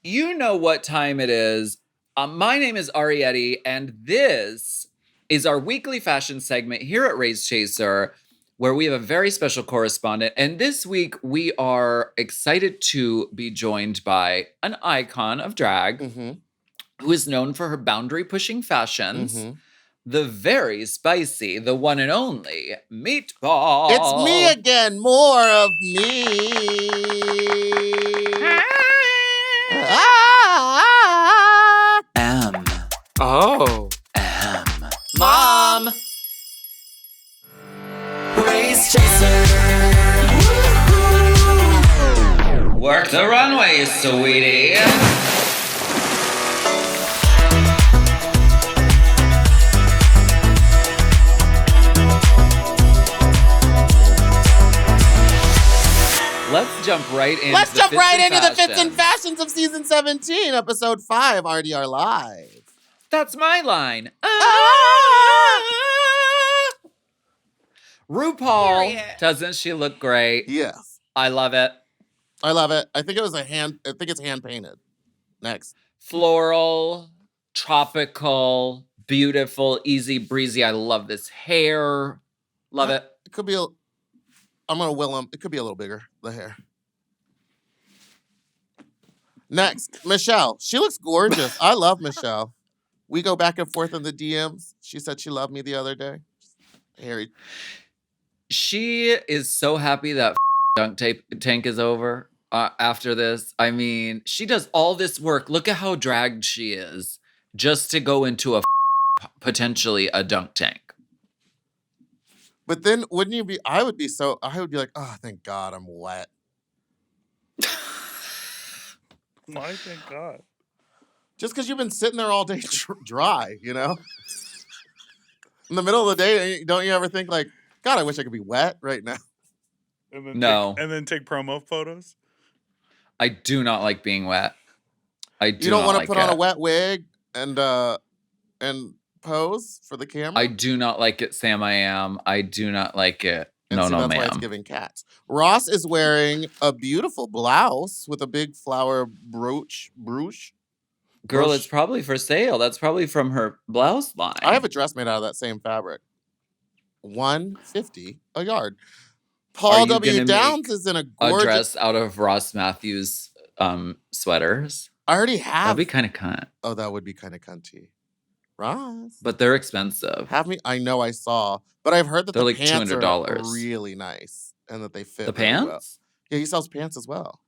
You know what time it is. My name is Arietti, and this is our weekly fashion segment here at Rey Chaser, where we have a very special correspondent. And this week, we are excited to be joined by an icon of drag who is known for her boundary-pushing fashions. The very spicy, the one and only Meatball. It's me again. More of me. M. Oh. M. Mom. Race Chaser. Work the runway, sweetie. Let's jump right into the fits and fashions of season 17, episode 5, RDR Live. That's my line. RuPaul, Period. doesn't she look great? Yes. I love it. I love it. I think it's hand painted. Next. Floral, tropical, beautiful, easy breezy. I love this hair. Love it. It could be I'm going to will him. It could be a little bigger, the hair. Next, Michelle. She looks gorgeous. I love Michelle. We go back and forth in the DMs. She said she loved me the other day. Harry. She is so happy that dunk tank is over after this. I mean, she does all this work. Look at how dragged she is just to go into potentially a dunk tank. But then wouldn't you be, I would be like, oh, thank God I'm wet. Why, thank God? Just because you've been sitting there all day dry, you know? In the middle of the day, don't you ever think like, God, I wish I could be wet right now? And then No. take promo photos? I do not like being wet. You don't want to put on a wet wig and pose for the camera? I do not like it, Sam. I am. I do not like it. And no, so that's why it's ma'am. giving cats. Ross is wearing a beautiful blouse with a big flower brooch. Girl, it's probably for sale. That's probably from her blouse line. I have a dress made out of that same fabric. $150 a yard. Paul W. Downs is in a gorgeous dress out of Ross Matthews sweaters. I already have. That'd be kind of cunt. Oh, that would be kind of cunty. Ross. But they're expensive. I know I saw, but I've heard that they're the like pants $200. are really nice and that they fit the really pants? well. Yeah, he sells pants as well.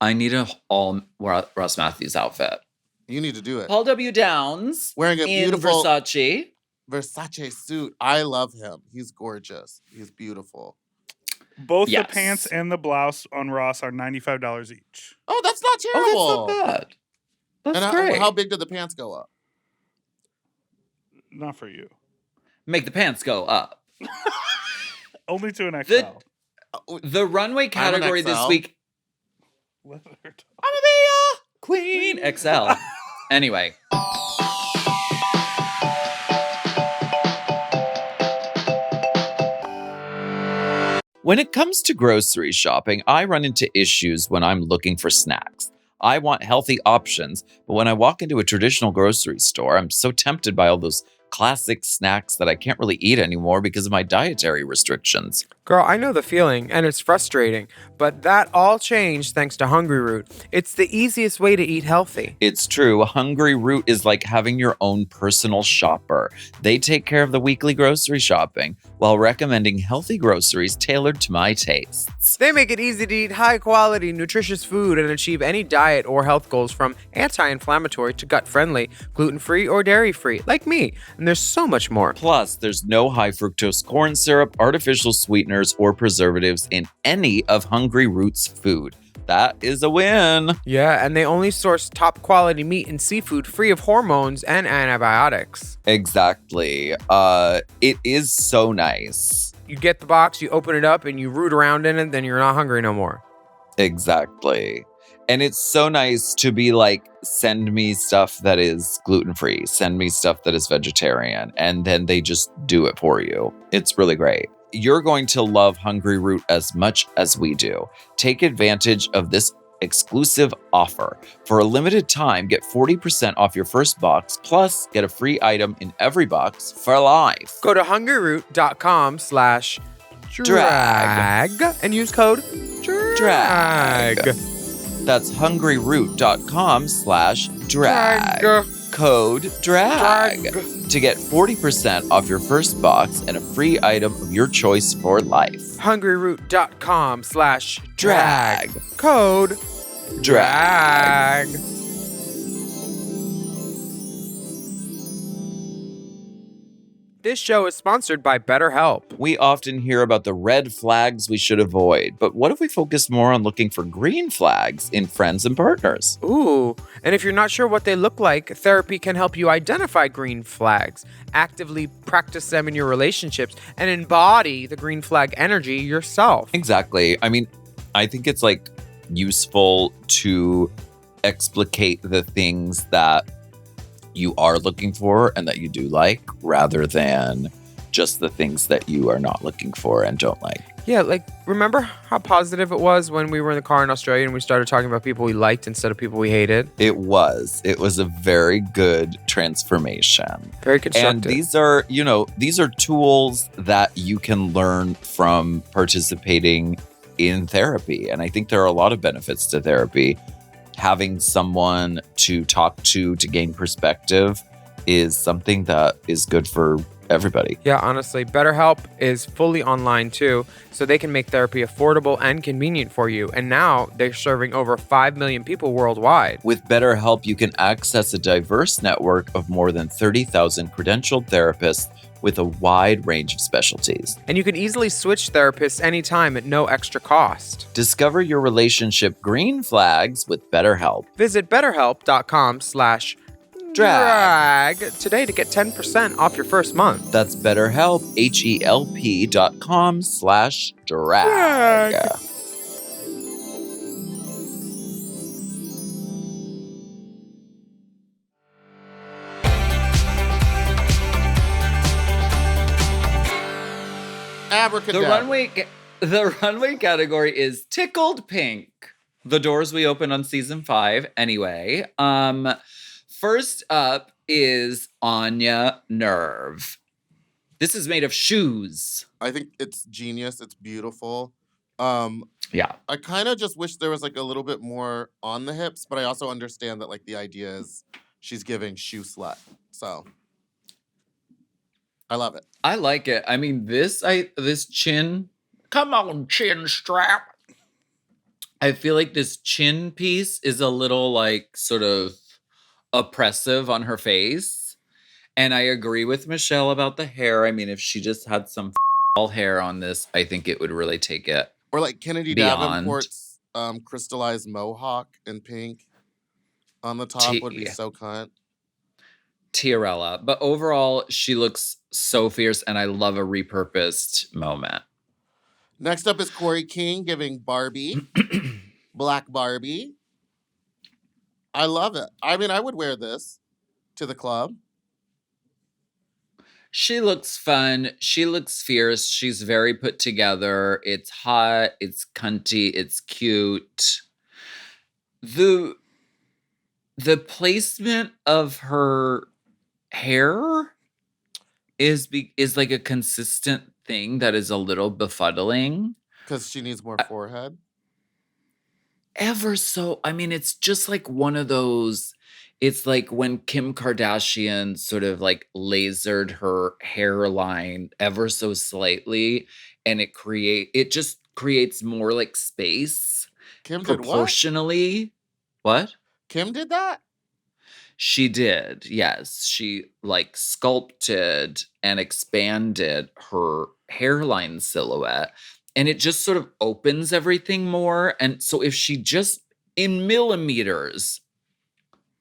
I need a all Ross Matthews outfit. You need to do it. Paul W. Downs wearing a beautiful Versace suit. I love him. He's gorgeous. He's beautiful. Both the pants and the blouse on Ross are $95 each. Oh, that's not terrible. Oh, that's not bad. That's great. How big did the pants go up? Not for you. Make the pants go up. Only to an XL. The runway category this week. I'm gonna be a queen. XL. Anyway. When it comes to grocery shopping, I run into issues when I'm looking for snacks. I want healthy options, but when I walk into a traditional grocery store, I'm so tempted by all those classic snacks that I can't really eat anymore because of my dietary restrictions. Girl, I know the feeling, and it's frustrating, but that all changed thanks to Hungryroot. It's the easiest way to eat healthy. It's true. Hungryroot is like having your own personal shopper. They take care of the weekly grocery shopping while recommending healthy groceries tailored to my tastes. They make it easy to eat high-quality, nutritious food and achieve any diet or health goals from anti-inflammatory to gut-friendly, gluten-free or dairy-free, like me. And there's so much more. Plus, there's no high fructose corn syrup, artificial sweeteners, or preservatives in any of Hungryroot's food. That is a win. Yeah, and they only source top quality meat and seafood free of hormones and antibiotics. Exactly. It is so nice. You get the box, you open it up, and you root around in it, then you're not hungry no more. Exactly. And it's so nice to be like, send me stuff that is gluten-free, send me stuff that is vegetarian, and then they just do it for you. It's really great. You're going to love Hungryroot as much as we do. Take advantage of this exclusive offer. For a limited time, get 40% off your first box, plus get a free item in every box for life. Go to hungryroot.com/drag and use code DRAG. That's hungryroot.com/drag. Code DRAG to get 40% off your first box and a free item of your choice for life. hungryroot.com/drag. Code DRAG. This show is sponsored by BetterHelp. We often hear about the red flags we should avoid, but what if we focus more on looking for green flags in friends and partners? Ooh, and if you're not sure what they look like, therapy can help you identify green flags, actively practice them in your relationships, and embody the green flag energy yourself. Exactly. I mean, I think it's like useful to explicate the things that you are looking for and that you do like, rather than just the things that you are not looking for and don't like. Yeah, like, remember how positive it was when we were in the car in Australia and we started talking about people we liked instead of people we hated? It was a very good transformation. Very constructive. And these are tools that you can learn from participating in therapy. And I think there are a lot of benefits to therapy. Having someone to talk to gain perspective is something that is good for everybody. Yeah, honestly, BetterHelp is fully online too, so they can make therapy affordable and convenient for you. And now they're serving over 5 million people worldwide. With BetterHelp, you can access a diverse network of more than 30,000 credentialed therapists with a wide range of specialties. And you can easily switch therapists anytime at no extra cost. Discover your relationship green flags with BetterHelp. Visit betterhelp.com/drag today to get 10% off your first month. That's BetterHelp, HELP.com/drag. Abracadabra. The runway category is tickled pink. The doors we open on season 5 anyway. First up is Anya Nerve. This is made of shoes. I think it's genius. It's beautiful. Yeah. I kind of just wish there was like a little bit more on the hips, but I also understand that like the idea is she's giving shoe slut. So I love it. I like it. I mean, this chin. Come on, chin strap. I feel like this chin piece is a little like sort of oppressive on her face. And I agree with Michelle about the hair. I mean, if she just had some hair on this, I think it would really take it. Or like Kennedy Beyond. Davenport's crystallized mohawk in pink on the top would be so cunt. Tiarella. But overall, she looks so fierce, and I love a repurposed moment. Next up is Corey King giving Barbie, Black Barbie. I love it. I mean, I would wear this to the club. She looks fun. She looks fierce. She's very put together. It's hot. It's cunty. It's cute. The placement of her hair is like a consistent thing that is a little befuddling. Because she needs more forehead. Ever so. I mean, it's just like one of those. It's like when Kim Kardashian sort of like lasered her hairline ever so slightly, and it just creates more like space. Kim did what? Proportionally. What? Kim did that? She did, yes. She like sculpted and expanded her hairline silhouette, and it just sort of opens everything more. And so if she just in millimeters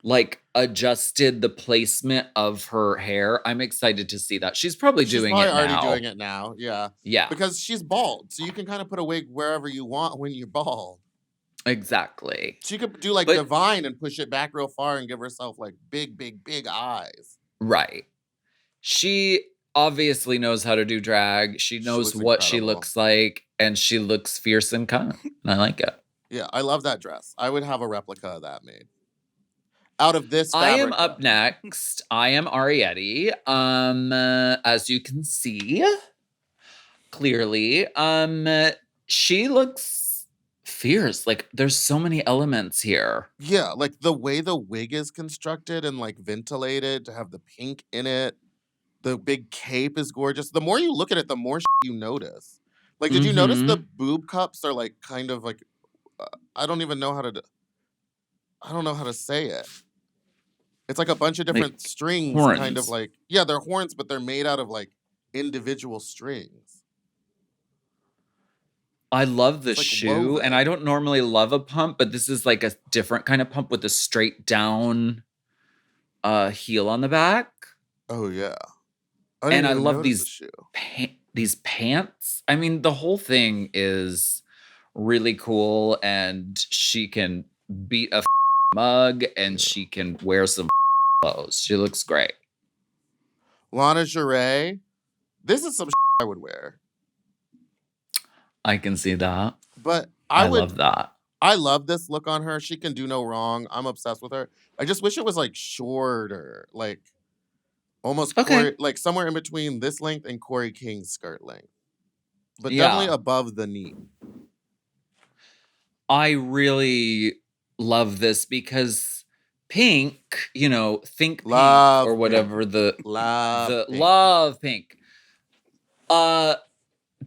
like adjusted the placement of her hair, I'm excited to see that. She's probably doing it now. Already doing it now, yeah. Yeah. Because she's bald, so you can kind of put a wig wherever you want when you're bald. Exactly. She could do like Divine and push it back real far and give herself like big, big, big eyes. Right. She obviously knows how to do drag. She knows what she looks like, and she looks fierce and cunt. I like it. Yeah, I love that dress. I would have a replica of that made. Out of this I am fabric, up though. next. I am Arietti. As you can see, clearly, she looks fierce. Like there's so many elements here. Yeah, like the way the wig is constructed and like ventilated to have the pink in it. The big cape is gorgeous. The more you look at it, the more you notice. Like, did you notice the boob cups are like kind of like I don't even know how to. I don't know how to say it. It's like a bunch of different Like strings, kind of horns. like yeah, they're horns, but they're made out of like individual strings. I love the It's like shoe, and I woven. don't normally love a pump, but this is like a different kind of pump with a straight down heel on the back. Oh yeah, I And didn't I even love notice the shoe. these pants. I mean, the whole thing is really cool, and she can beat a mug, and Yeah. she can wear some clothes. She looks great. Lingerie. This is some I would wear, I can see that. but I love that. I love this look on her. She can do no wrong. I'm obsessed with her. I just wish it was like shorter, like almost Okay. Corey, like somewhere in between this length and Corey King's skirt length, but definitely Yeah. above the knee. I really love this because pink, think pink Love or whatever pink. the Love pink. love pink.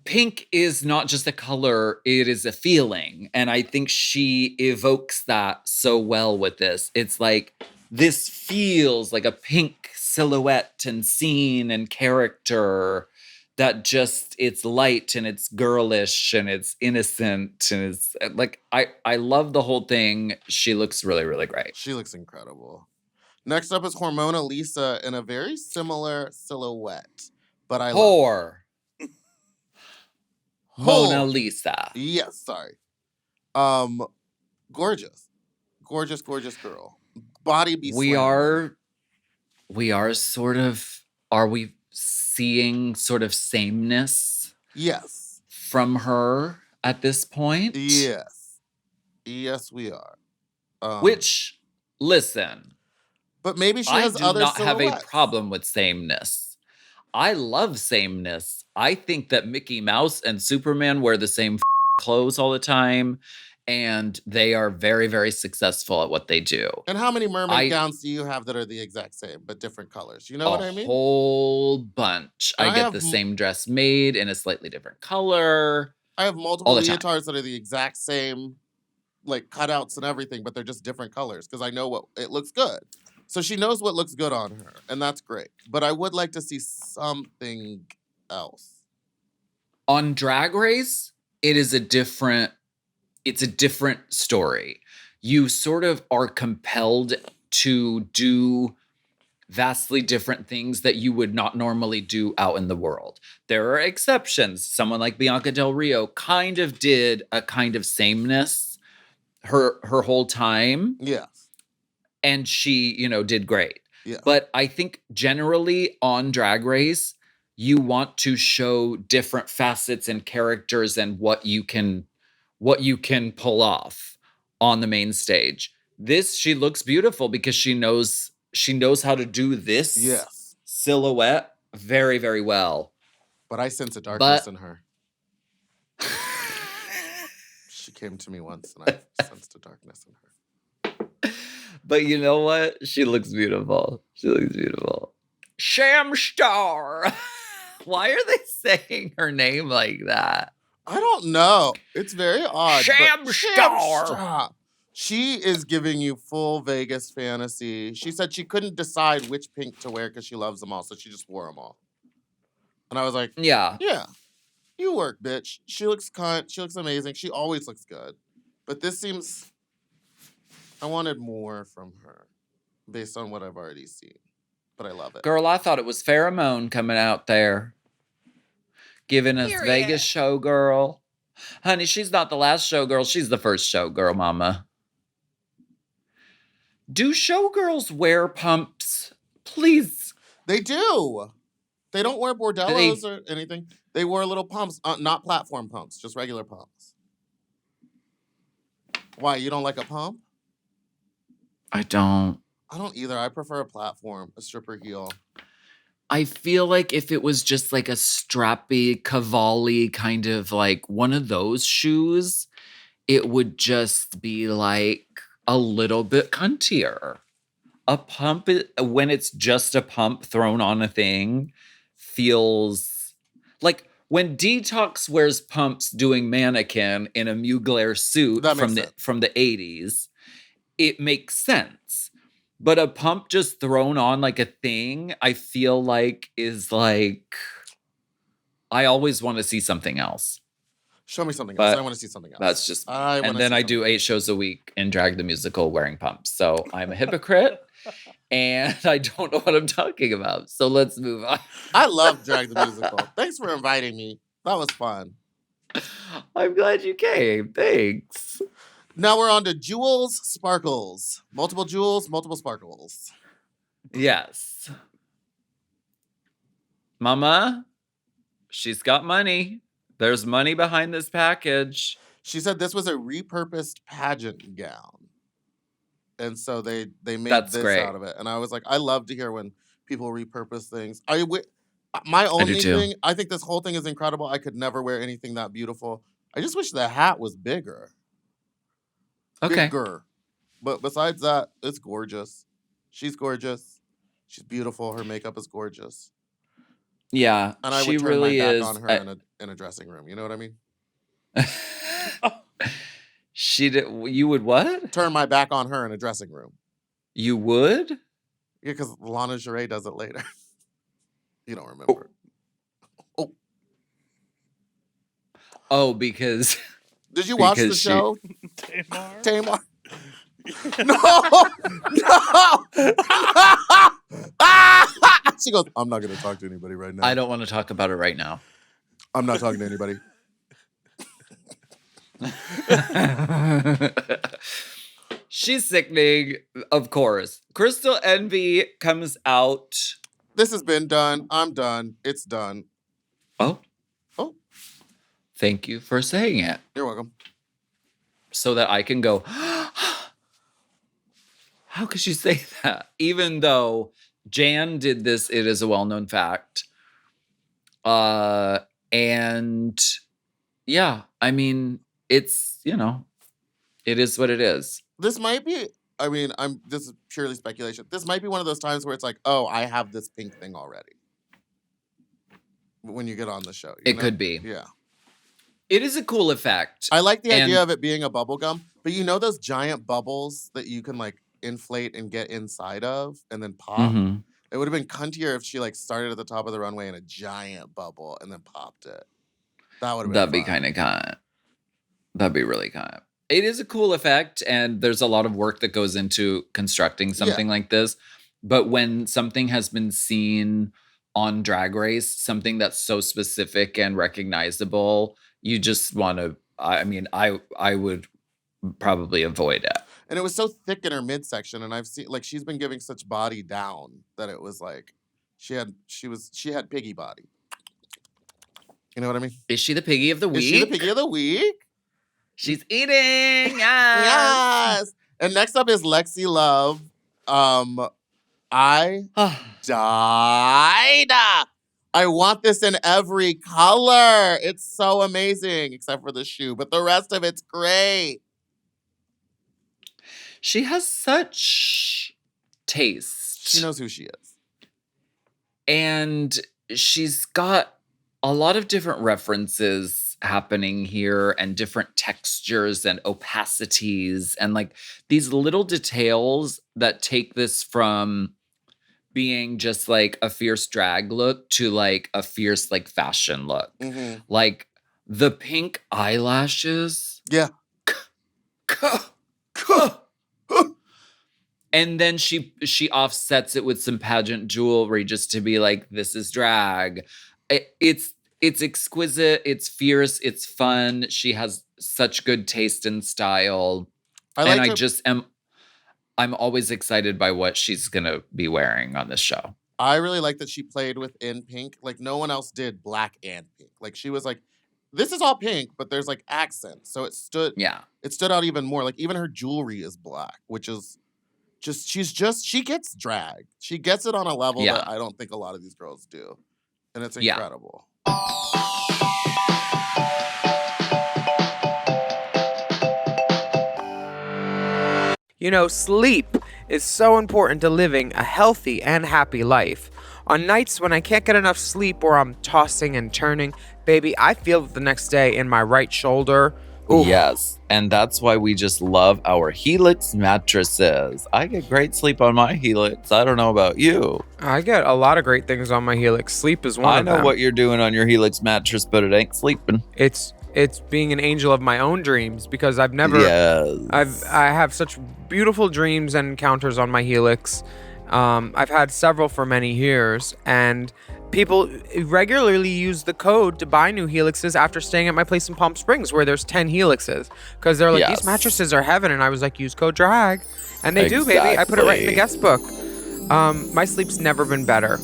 Pink is not just a color, it is a feeling. And I think she evokes that so well with this. It's like this feels like a pink silhouette and scene and character that just it's light and it's girlish and it's innocent and it's like I love the whole thing. She looks really, really great. She looks incredible. Next up is Hormona Lisa in a very similar silhouette, but I love Whore. Mona Whore. Lisa. Yes, sorry. Gorgeous. Gorgeous, gorgeous girl. Body be We slamming. are we seeing sort of sameness Yes. from her at this point? Yes. Yes, we are. Which, listen, but maybe she I has do other not have a silhouettes. problem with sameness. I love sameness. I think that Mickey Mouse and Superman wear the same clothes all the time, and they are very, very successful at what they do. And how many mermaid I gowns do you have that are the exact same but different colors? You know what I mean? whole bunch. And I I get have the same dress made in a slightly different color. I have multiple all the time. leotards that are the exact same, like cutouts and everything, but they're just different colors because I know what it looks good. So she knows what looks good on her, and that's great. But I would like to see something else. On Drag Race, it's a different story. You sort of are compelled to do vastly different things that you would not normally do out in the world. There are exceptions. Someone like Bianca Del Rio kind of did a kind of sameness her whole time. Yes. And she, did great. Yeah. But I think generally on Drag Race, you want to show different facets and characters and what you can pull off on the main stage. She looks beautiful because she knows how to do this Yes. silhouette very, very well. But I sense a darkness in her. She came to me once and I sensed a darkness in her. But you know what? She looks beautiful. Shamstar. Why are they saying her name like that? I don't know. It's very odd. Shamstar. She is giving you full Vegas fantasy. She said she couldn't decide which pink to wear because she loves them all, so she just wore them all. And I was like, Yeah. You work, bitch. She looks cunt. She looks amazing. She always looks good. But this seems... I wanted more from her based on what I've already seen. But I love it. Girl, I thought it was Pheromone coming out there. Giving us Vegas showgirl. Honey, she's not the last showgirl. She's the first showgirl, mama. Do showgirls wear pumps? Please. They do. They don't wear bordellos or anything. They wear little pumps, not platform pumps, just regular pumps. Why, you don't like a pump? I don't. I don't either. I prefer a platform, a stripper heel. I feel like if it was just like a strappy, cavalli kind of like one of those shoes, it would just be like a little bit cuntier. A pump, when it's just a pump thrown on a thing, feels like when Detox wears pumps doing mannequin in a Mugler suit That makes sense. from the 80s, it makes sense. But a pump just thrown on like a thing, I feel like is like, I always want to see something else. Show me something But else. I want to see something else. That's just, I and wanna then see I do something 8 shows a week in Drag the Musical wearing pumps. So I'm a hypocrite and I don't know what I'm talking about. So let's move on. I love Drag the Musical. Thanks for inviting me. That was fun. I'm glad you came. Thanks. Now we're on to Jewels, Sparkles. Multiple jewels, multiple sparkles. Yes. Mama, she's got money. There's money behind this package. She said this was a repurposed pageant gown. And so they made That's this great. out of it. And I was like, I love to hear when people repurpose things. My do only too. thing, I think this whole thing is incredible. I could never wear anything that beautiful. I just wish the hat was bigger. Okay. Bigger. But besides that, it's gorgeous. She's gorgeous. She's beautiful. Her makeup is gorgeous. Yeah, And I she would turn really my back is. on her in a dressing room. You know what I mean? She did. You would what? Turn my back on her in a dressing room. You would? Yeah, because Lana Jarre does it later. You don't remember. Oh, because Did you watch the because she- show? Tamar? Tamar? No! She goes, I'm not going to talk to anybody right now. I don't want to talk about it right now. I'm not talking to anybody. She's sickening, of course. Crystal Envy comes out. This has been done. I'm done. It's done. Oh. Oh. Thank you for saying it. You're welcome. So that I can go, how could you say that? Even though Jan did this, it is a well-known fact. And yeah, I mean, it's, it is what it is. This might be, this is purely speculation. This might be one of those times where it's like, oh, I have this pink thing already. When you get on the show. It could be. Yeah. It is a cool effect. I like the idea of it being a bubble gum, but you know those giant bubbles that you can like inflate and get inside of and then pop? Mm-hmm. It would have been cuntier if she like started at the top of the runway in a giant bubble and then popped it. That would have been That'd be fun. kind of. That'd be really kind of. It is a cool effect, and there's a lot of work that goes into constructing something like this. But when something has been seen on Drag Race, something that's so specific and recognizable, you just want to. I would probably avoid it. And it was so thick in her midsection, and I've seen like she's been giving such body down that it was like she had piggy body. You know what I mean? Is she the piggy of the week? Is she the piggy of the week? She's eating. Yes. Yes. And next up is Lexi Love. I died. I want this in every color. It's so amazing, except for the shoe, but the rest of it's great. She has such taste. She knows who she is. And she's got a lot of different references happening here and different textures and opacities and like these little details that take this from being just like a fierce drag look to like a fierce like fashion look. Mm-hmm. Like the pink eyelashes. Yeah. And then she offsets it with some pageant jewelry just to be like, this is drag. It's exquisite. It's fierce. It's fun. She has such good taste and style. I'm always excited by what she's going to be wearing on this show. I really like that she played within pink. Like no one else did black and pink. Like she was like, this is all pink, but there's like accents. So it stood out even more. Like even her jewelry is black, which is she gets dragged. She gets it on a level that I don't think a lot of these girls do. And it's incredible. You know, sleep is so important to living a healthy and happy life. On nights when I can't get enough sleep or I'm tossing and turning, baby, I feel it the next day in my right shoulder. Ooh. Yes, and that's why we just love our Helix mattresses. I get great sleep on my Helix. I don't know about you. I get a lot of great things on my Helix. Sleep is one of them. I know what you're doing on your Helix mattress, but it ain't sleeping. It's being an angel of my own dreams because I've never I have such beautiful dreams and encounters on my Helix. I've had several for many years, and people regularly use the code to buy new Helixes after staying at my place in Palm Springs where there's 10 Helixes because they're like, these mattresses are heaven. And I was like, use code DRAG. And they do, baby. I put it right in the guest book. My sleep's never been better.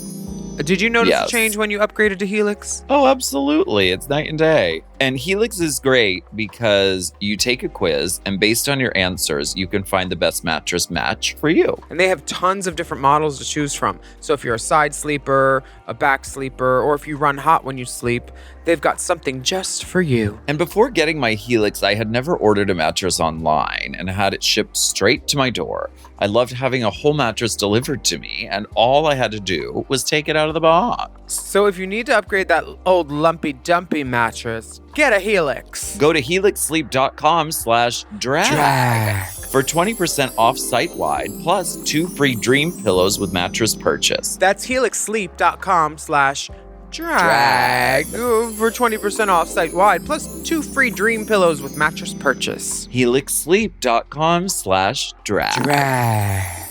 Did you notice a change when you upgraded to Helix? Oh, absolutely. It's night and day. And Helix is great because you take a quiz and based on your answers, you can find the best mattress match for you. And they have tons of different models to choose from. So if you're a side sleeper, a back sleeper, or if you run hot when you sleep, they've got something just for you. And before getting my Helix, I had never ordered a mattress online and had it shipped straight to my door. I loved having a whole mattress delivered to me, and all I had to do was take it out of the box. So if you need to upgrade that old lumpy dumpy mattress, get a Helix. Go to helixsleep.com/drag for 20% off site-wide, plus 2 free dream pillows with mattress purchase. That's helixsleep.com/drag for 20% off site-wide, plus 2 free dream pillows with mattress purchase. helixsleep.com/drag. Drag.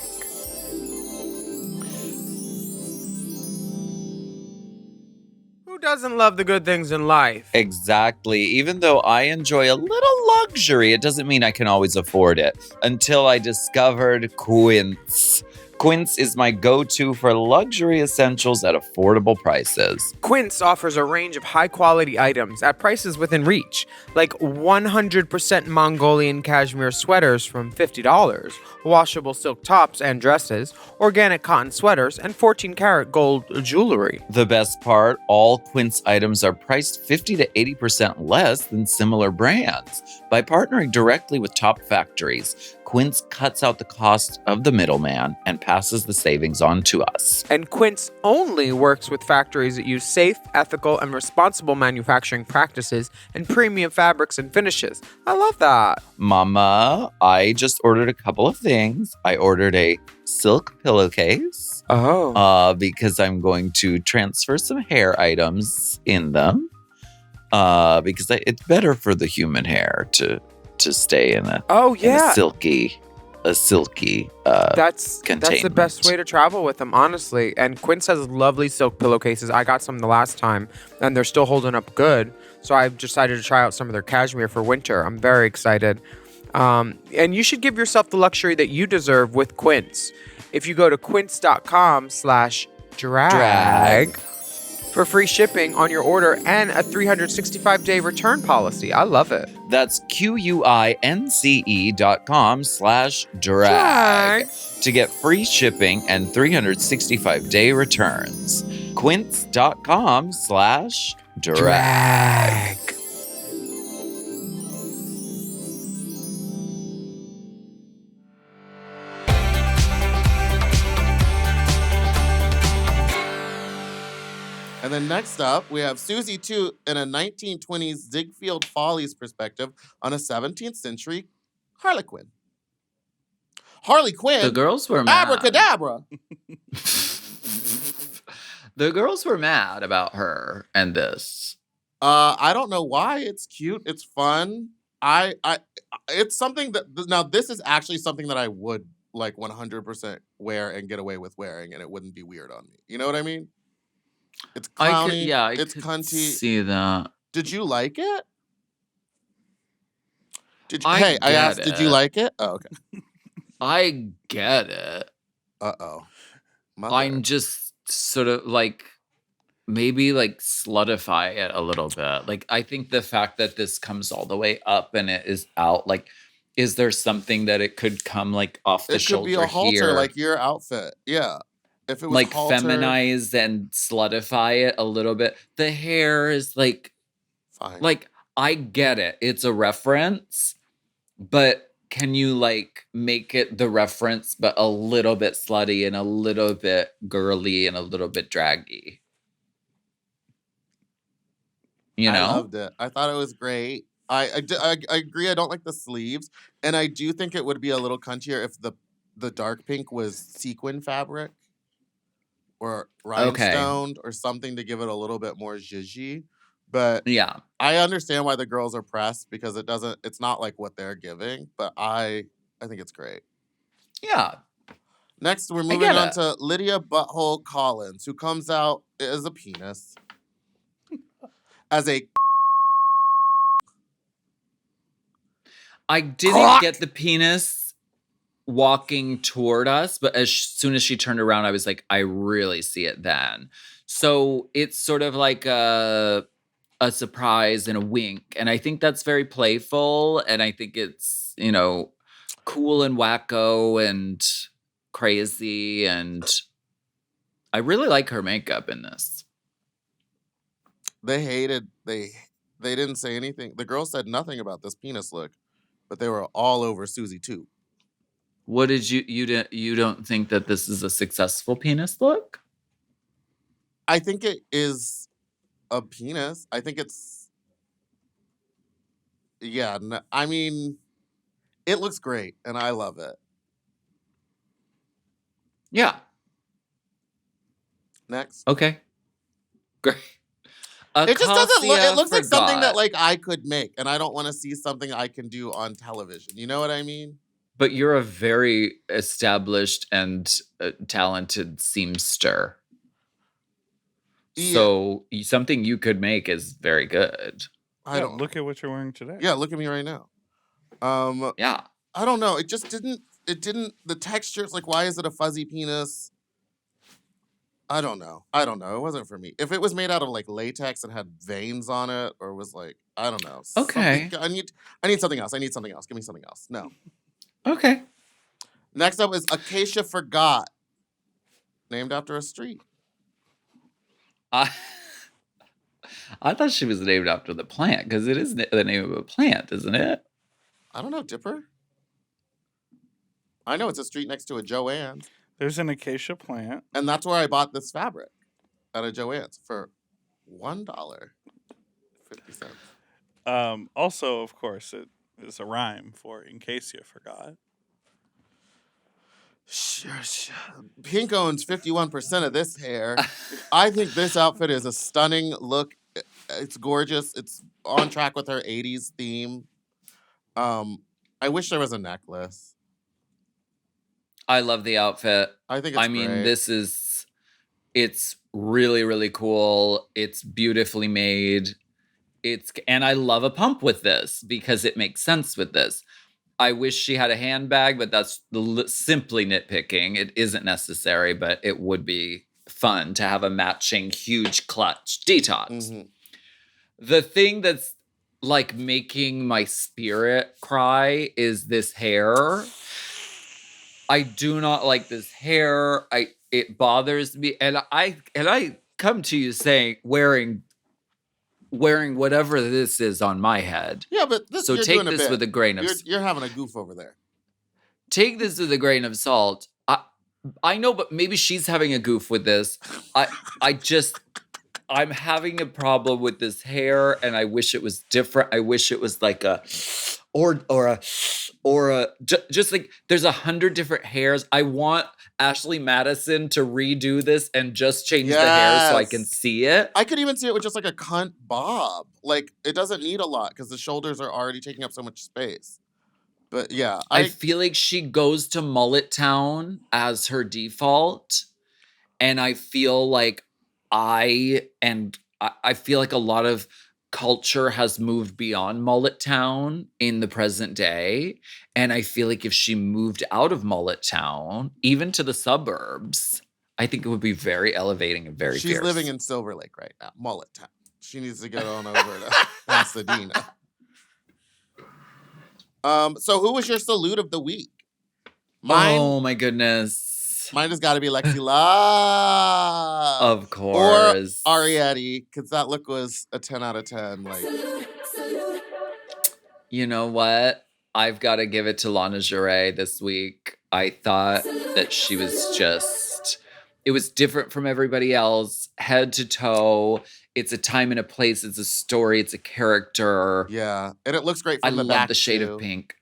Who doesn't love the good things in life? Exactly. Even though I enjoy a little luxury, it doesn't mean I can always afford it. Until I discovered Quince. Quince is my go-to for luxury essentials at affordable prices. Quince offers a range of high-quality items at prices within reach, like 100% Mongolian cashmere sweaters from $50, washable silk tops and dresses, organic cotton sweaters, and 14-karat gold jewelry. The best part, all Quince items are priced 50 to 80% less than similar brands. By partnering directly with top factories, Quince cuts out the cost of the middleman and passes the savings on to us. And Quince only works with factories that use safe, ethical, and responsible manufacturing practices and premium fabrics and finishes. I love that. Mama, I just ordered a couple of things. I ordered a silk pillowcase. Because I'm going to transfer some hair items in them. Because it's better for the human hair to stay in a silky that's containment. the best way to travel with them, honestly. And Quince has lovely silk pillowcases. I got some the last time and they're still holding up good, so I've decided to try out some of their cashmere for winter. I'm very excited. And you should give yourself the luxury that you deserve with Quince. If you go to quince.com/drag for free shipping on your order and a 365-day return policy. I love it. That's QUINCE.com/drag to get free shipping and 365-day returns. Quince.com/drag. And then next up, we have Susie 2 in a 1920s Ziegfeld Follies perspective on a 17th century Harlequin. Harley Quinn. The girls were mad. Abracadabra. The girls were mad about her and this. I don't know why. It's cute. It's fun. It's something that, now this is actually something that I would like 100% wear and get away with wearing, and it wouldn't be weird on me. You know what I mean? It's clowny. I it's could cunty. See that. Did you like it? I asked, did you like it? Oh, okay. I get it. Uh-oh. I'm just sort of like maybe like slutify it a little bit. Like, I think the fact that this comes all the way up and it is out, like, is there something that it could come like off the It could be shoulder a halter here? like your outfit. Yeah. If it was Like halter, feminize and slutify it a little bit. The hair is like, fine. like, I get it. It's a reference, but can you like make it the reference, but a little bit slutty and a little bit girly and a little bit draggy? You know? I loved it. I thought it was great. I agree. I don't like the sleeves, and I do think it would be a little cuntier if the dark pink was sequin fabric or rhinestoned or something to give it a little bit more zhizhy. But Yeah. I understand why the girls are pressed because it's not like what they're giving, but I think it's great. Yeah. Next, we're moving on to Lydia Butthole Collins, who comes out as a penis. As a I didn't get the penis walking toward us, but as soon as she turned around, I was like, I really see it then. So it's sort of like a surprise and a wink. And I think that's very playful. And I think it's, you know, cool and wacko and crazy. And I really like her makeup in this. They didn't say anything. The girls said nothing about this penis look, but they were all over Susie too. What did you don't think that this is a successful penis look? I think it is a penis. I think it's, yeah. I mean, it looks great, and I love it. Yeah. Next. Okay. Great. It just doesn't look. It looks like something that forgot. like I could make, and I don't want to see something I can do on television. You know what I mean? But you're a very established and talented seamster. Yeah. So something you could make is very good. Yeah, look at what you're wearing today. Yeah, look at me right now. Yeah. I don't know. It just didn't. The texture. It's like, why is it a fuzzy penis? I don't know. It wasn't for me. If it was made out of like latex and had veins on it, or was like, I don't know. Okay. I need something else. Give me something else. No. Okay. Next up is Acacia Forgot, named after a street. I thought she was named after the plant because it is the name of a plant, isn't it? I don't know, Dipper. I know it's a street next to a Joann's. There's an acacia plant. And that's where I bought this fabric at a Joann's for $1.50. Also, of course, it is a rhyme for in case you forgot. Pink owns 51% of this hair. I think this outfit is a stunning look. It's gorgeous. It's on track with her 80s theme. I wish there was a necklace. I love the outfit. I think it's great. It's really, really cool. It's beautifully made. And I love a pump with this because it makes sense with this. I wish she had a handbag, but that's simply nitpicking. It isn't necessary, but it would be fun to have a matching huge clutch. Detox. Mm-hmm. The thing that's like making my spirit cry is this hair. I do not like this hair. It bothers me, and I come to you saying wearing whatever this is on my head. Yeah, but so take this with a grain of you're having a goof over there. Take this with a grain of salt. I know, but maybe she's having a goof with this. I'm having a problem with this hair, and I wish it was different. I wish it was like just like there's 100 different hairs. I want Ashley Madison to redo this and just change the hair so I can see it. I could even see it with just like a cunt bob. Like it doesn't need a lot because the shoulders are already taking up so much space. But yeah, I feel like she goes to Mullet Town as her default, and I feel like I feel like a lot of culture has moved beyond Mullet Town in the present day. And I feel like if she moved out of Mullet Town, even to the suburbs, I think it would be very elevating and very She's fierce. living in Silver Lake right now. Mullet time. She needs to get on over to Pasadena. So who was your salute of the week? Oh my goodness. Mine has got to be Lexi Love. Of course. Or Arietti, because that look was a 10 out of 10. Like, you know what? I've got to give it to Lana Jarre this week. I thought that she was just, it was different from everybody else, head to toe. It's a time and a place. It's a story. It's a character. Yeah. And it looks great from the back, I love the shade too. of pink.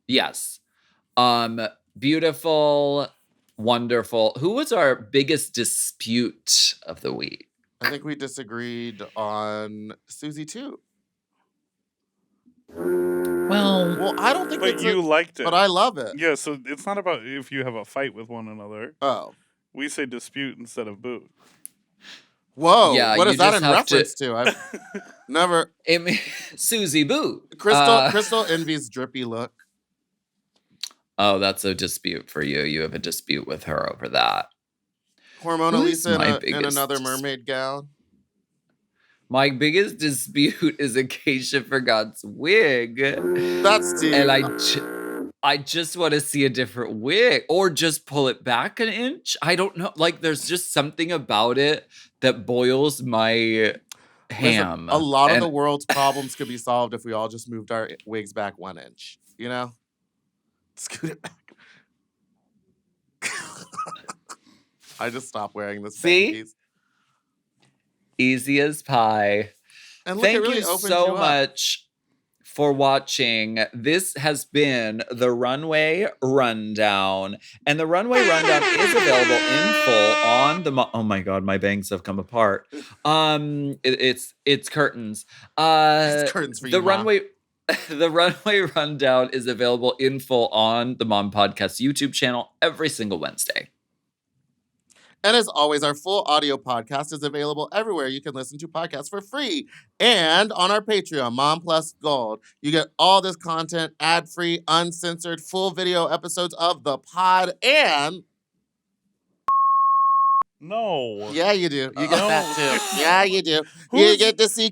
Yes. Beautiful, wonderful. Who was our biggest dispute of the week? I think we disagreed on Susie, too. Well, I don't think But you liked it. But I love it. Yeah, so it's not about if you have a fight with one another. Oh. We say dispute instead of boot. Whoa. Yeah, what is that in have reference to? I've never. Susie Boo. Crystal envies drippy look. Oh, that's a dispute for you. You have a dispute with her over that. Hormona Lisa in biggest another mermaid gown. My biggest dispute is Acacia Forgot's wig. That's deep. And I just want to see a different wig or just pull it back an inch. I don't know. Like, there's just something about it that boils my ham. Listen, a lot of the world's problems could be solved if we all just moved our wigs back 1 inch. You know? Scoot it back. I just stopped wearing this. See? Easy as pie. And look, Thank it really you opens so you up. much for watching. This has been the Runway Rundown. And the Runway Rundown is available in full on the... oh my God, my bangs have come apart. It's curtains. It's curtains for you, Mom. The Runway Rundown is available in full on the Mom Podcast YouTube channel every single Wednesday. And as always, our full audio podcast is available everywhere you can listen to podcasts for free. And on our Patreon, Mom Plus Gold, you get all this content, ad-free, uncensored, full video episodes of the pod, and... No. Yeah, you do. You get that, too. Yeah, you do. You get to see